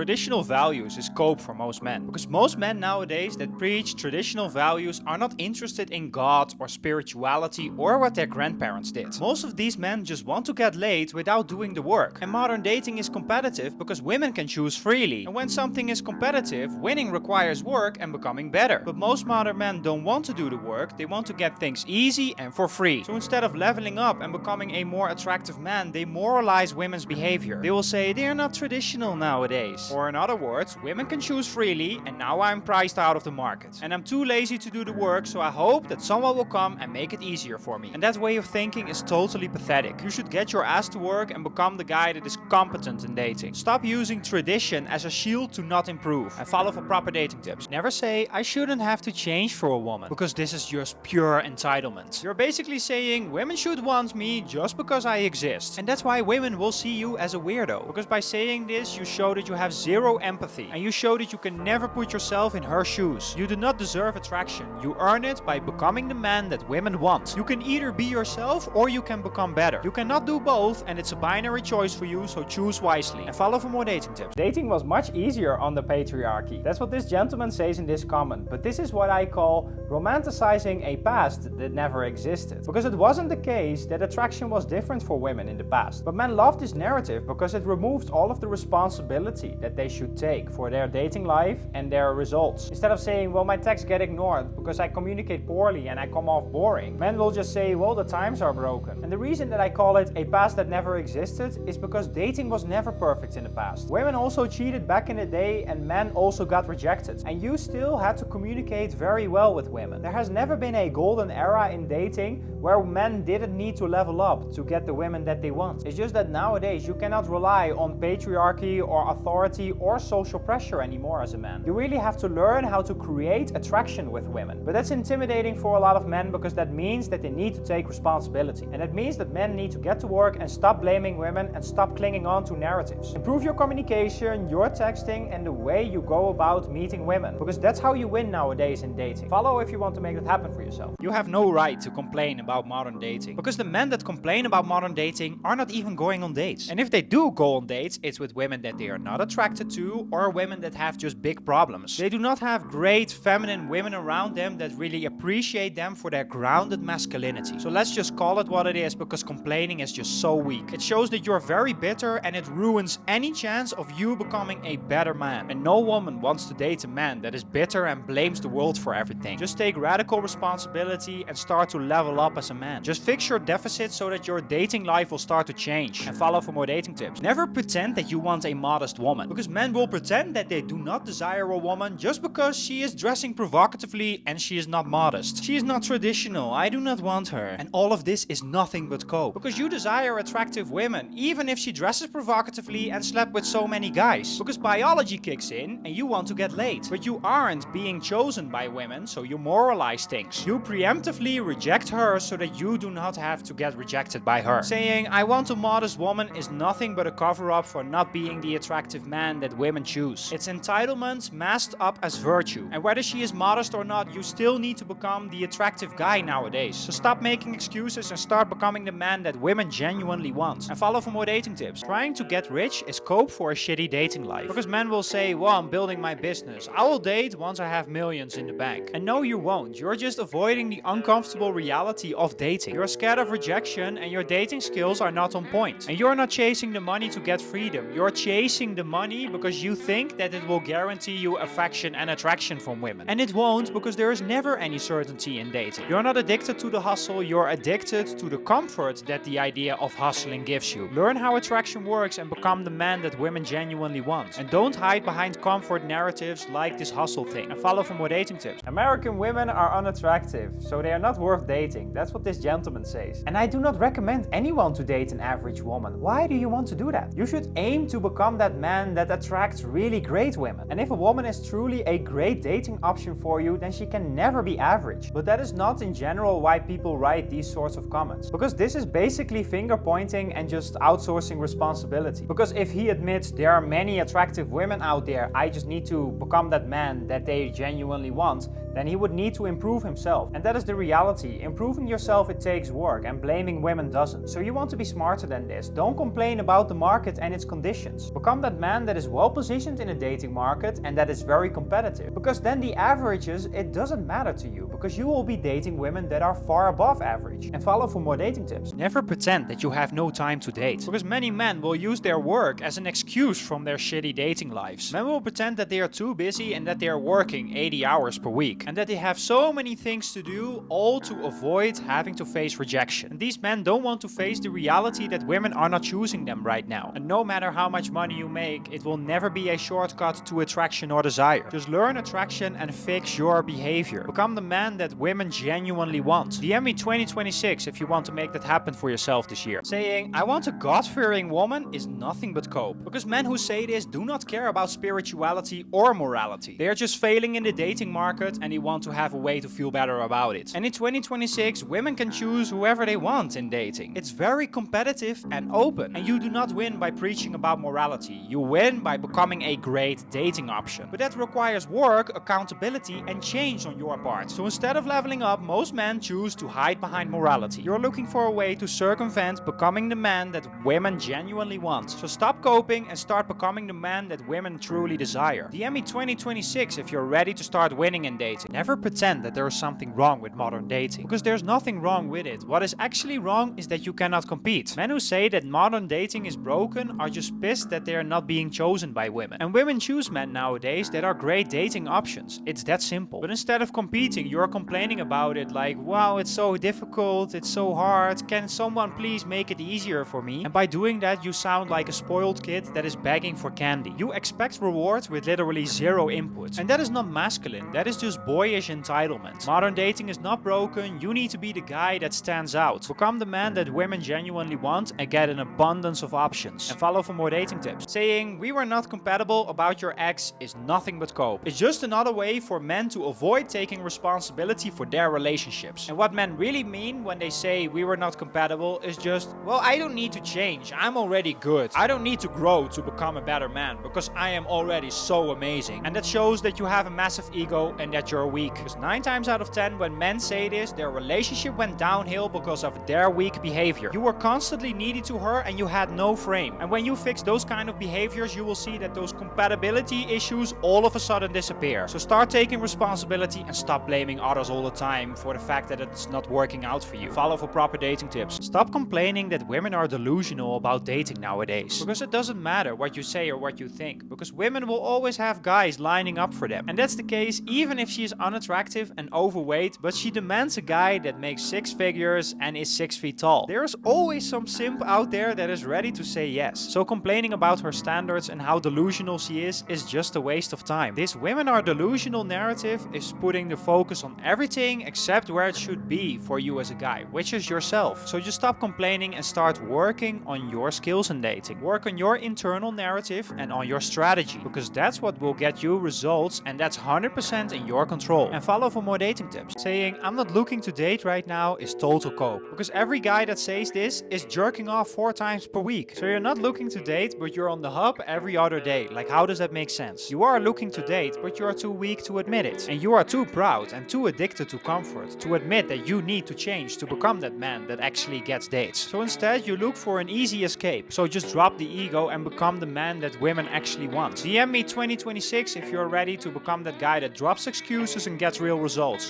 traditional values is cope for most men. Because most men nowadays that preach traditional values are not interested in God or spirituality or what their grandparents did. Most of these men just want to get laid without doing the work. And modern dating is competitive because women can choose freely. And when something is competitive, winning requires work and becoming better. But most modern men don't want to do the work, they want to get things easy and for free. So instead of leveling up and becoming a more attractive man, they moralize women's behavior. They will say they're not traditional nowadays. Or in other words, women can choose freely and now I'm priced out of the market. And I'm too lazy to do the work, so I hope that someone will come and make it easier for me. And that way of thinking is totally pathetic. You should get your ass to work and become the guy that is competent in dating. Stop using tradition as a shield to not improve and follow for proper dating tips. Never say, I shouldn't have to change for a woman, because this is just pure entitlement. You're basically saying women should want me just because I exist. And that's why women will see you as a weirdo. Because by saying this, you show that you have zero empathy. And you show that you can never put yourself in her shoes. You do not deserve attraction. You earn it by becoming the man that women want. You can either be yourself or you can become better. You cannot do both, and it's a binary choice for you, so choose wisely. And follow for more dating tips. Dating was much easier under patriarchy. That's what this gentleman says in this comment. But this is what I call romanticizing a past that never existed. Because it wasn't the case that attraction was different for women in the past. But men love this narrative because it removed all of the responsibility that they should take for their dating life and their results. Instead of saying, well, my texts get ignored because I communicate poorly and I come off boring, men will just say, well, the times are broken. And the reason that I call it a past that never existed is because dating was never perfect in the past. Women also cheated back in the day and men also got rejected. And you still had to communicate very well with women. There has never been a golden era in dating where men didn't need to level up to get the women that they want. It's just that nowadays you cannot rely on patriarchy or authority or social pressure anymore as a man. You really have to learn how to create attraction with women. But that's intimidating for a lot of men because that means that they need to take responsibility. And it means that men need to get to work and stop blaming women and stop clinging on to narratives. Improve your communication, your texting, and the way you go about meeting women. Because that's how you win nowadays in dating. Follow if you want to make that happen for yourself. You have no right to complain about modern dating. Because the men that complain about modern dating are not even going on dates. And if they do go on dates, it's with women that they are not attracted to or women that have just big problems. They do not have great feminine women around them that really appreciate them for their grounded masculinity. So let's just call it what it is, because complaining is just so weak. It shows that you're very bitter and it ruins any chance of you becoming a better man. And no woman wants to date a man that is bitter and blames the world for everything. Just take radical responsibility and start to level up as a man. Just fix your deficits so that your dating life will start to change. And follow for more dating tips. Never pretend that you want a modest woman, because men will pretend that they do not desire a woman just because she is dressing provocatively and she is not modest. She is not traditional, I do not want her. And all of this is nothing but cope. Because you desire attractive women, even if she dresses provocatively and slept with so many guys. Because biology kicks in and you want to get laid. But you aren't being chosen by women, so you moralize things. You preemptively reject her so that you do not have to get rejected by her. Saying, I want a modest woman is nothing but a cover-up for not being the attractive man that women choose. It's entitlement masked up as virtue. And whether she is modest or not, you still need to become the attractive guy nowadays. So stop making excuses and start becoming the man that women genuinely want. And follow for more dating tips. Trying to get rich is cope for a shitty dating life. Because men will say, well, I'm building my business. I will date once I have millions in the bank. And no, you won't. You're just avoiding the uncomfortable reality of dating. You're scared of rejection and your dating skills are not on point. And you're not chasing the money to get freedom. You're chasing the money because you think that it will guarantee you affection and attraction from women. And it won't, because there is never any certainty in dating. You're not addicted to the hustle, you're addicted to the comfort that the idea of hustling gives you. Learn how attraction works and become the man that women genuinely want. And don't hide behind comfort narratives like this hustle thing. And follow for more dating tips. American women are unattractive, so they are not worth dating. That's what this gentleman says. And I do not recommend anyone to date an average woman. Why do you want to do that? You should aim to become that man that attracts really great women. And if a woman is truly a great dating option for you, then she can never be average. But that is not in general why people write these sorts of comments. Because this is basically finger pointing and just outsourcing responsibility. Because if he admits there are many attractive women out there, I just need to become that man that they genuinely want, then he would need to improve himself. And that is the reality. Improving yourself, it takes work, and blaming women doesn't. So you want to be smarter than this. Don't complain about the market and its conditions. Become that man that is well positioned in a dating market and that is very competitive. Because then the averages, it doesn't matter to you, because you will be dating women that are far above average. And follow for more dating tips. Never pretend that you have no time to date, because many men will use their work as an excuse from their shitty dating lives. Men will pretend that they are too busy and that they are working 80 hours per week, and that they have so many things to do, all to avoid having to face rejection. And these men don't want to face the reality that women are not choosing them right now. And no matter how much money you make, it will never be a shortcut to attraction or desire. Just learn attraction and fix your behavior. Become the man that women genuinely want. DM me 2026 if you want to make that happen for yourself this year. Saying, I want a God-fearing woman is nothing but cope. Because men who say this do not care about spirituality or morality. They are just failing in the dating market and they want to have a way to feel better about it. And in 2026, women can choose whoever they want in dating. It's very competitive and open. And you do not win by preaching about morality. You win by becoming a great dating option. But that requires work, accountability, and change on your part. So instead of leveling up, most men choose to hide behind morality. You're looking for a way to circumvent becoming the man that women genuinely want. So stop coping and start becoming the man that women truly desire. DM me 2026 if you're ready to start winning in dating. Never pretend that there is something wrong with modern dating, because there's nothing wrong with it. What is actually wrong is that you cannot compete. Men who say that modern dating is broken are just pissed that they are not being chosen by women. And women choose men nowadays that are great dating options. It's that simple. But instead of competing, you're complaining about it like, wow, it's so difficult, it's so hard, can someone please make it easier for me? And by doing that, you sound like a spoiled kid that is begging for candy. You expect rewards with literally zero input. And that is not masculine, that is just boyish entitlement. Modern dating is not broken, you need to be the guy that stands out. Become the man that women genuinely want and get an abundance of options. And follow for more dating tips. Saying, we were not compatible about your ex is nothing but cope. It's just another way for men to avoid taking responsibility for their relationships. And what men really mean when they say we were not compatible is just, well, I don't need to change, I'm already good. I don't need to grow to become a better man because I am already so amazing. And that shows that you have a massive ego and that you're weak. Because 9 times out of 10 when men say this, their relationship went downhill because of their weak behavior. You were constantly needy to her and you had no frame. And when you fix those kind of behaviors, you will see that those compatibility issues all of a sudden disappear. So start taking responsibility and stop blaming others all the time for the fact that it's not working out for you. Follow for proper dating tips. Stop complaining that women are delusional about dating nowadays. Because it doesn't matter what you say or what you think. Because women will always have guys lining up for them. And that's the case even if she is unattractive and overweight, but she demands a guy that makes 6 figures and is 6 feet tall. There's always some simp out there that is ready to say yes. So complaining about her standards and how delusional she is just a waste of time. This women are delusional narrative is putting the focus on everything except where it should be for you as a guy, which is yourself. So just stop complaining and start working on your skills in dating. Work on your internal narrative and on your strategy, because that's what will get you results and that's 100% in your control. And follow for more dating tips. Saying, I'm not looking to date right now is total cope. Because every guy that says this is jerking off 4 times per week. So you're not looking to date, but you're on the hub every other day. Like, how does that make sense? You are looking to date, but you are too weak to admit it. And you are too proud and too addicted to comfort to admit that you need to change to become that man that actually gets dates. So instead, you look for an easy escape. So just drop the ego and become the man that women actually want. DM me 2026 if you're ready to become that guy that drops excuses and gets real results.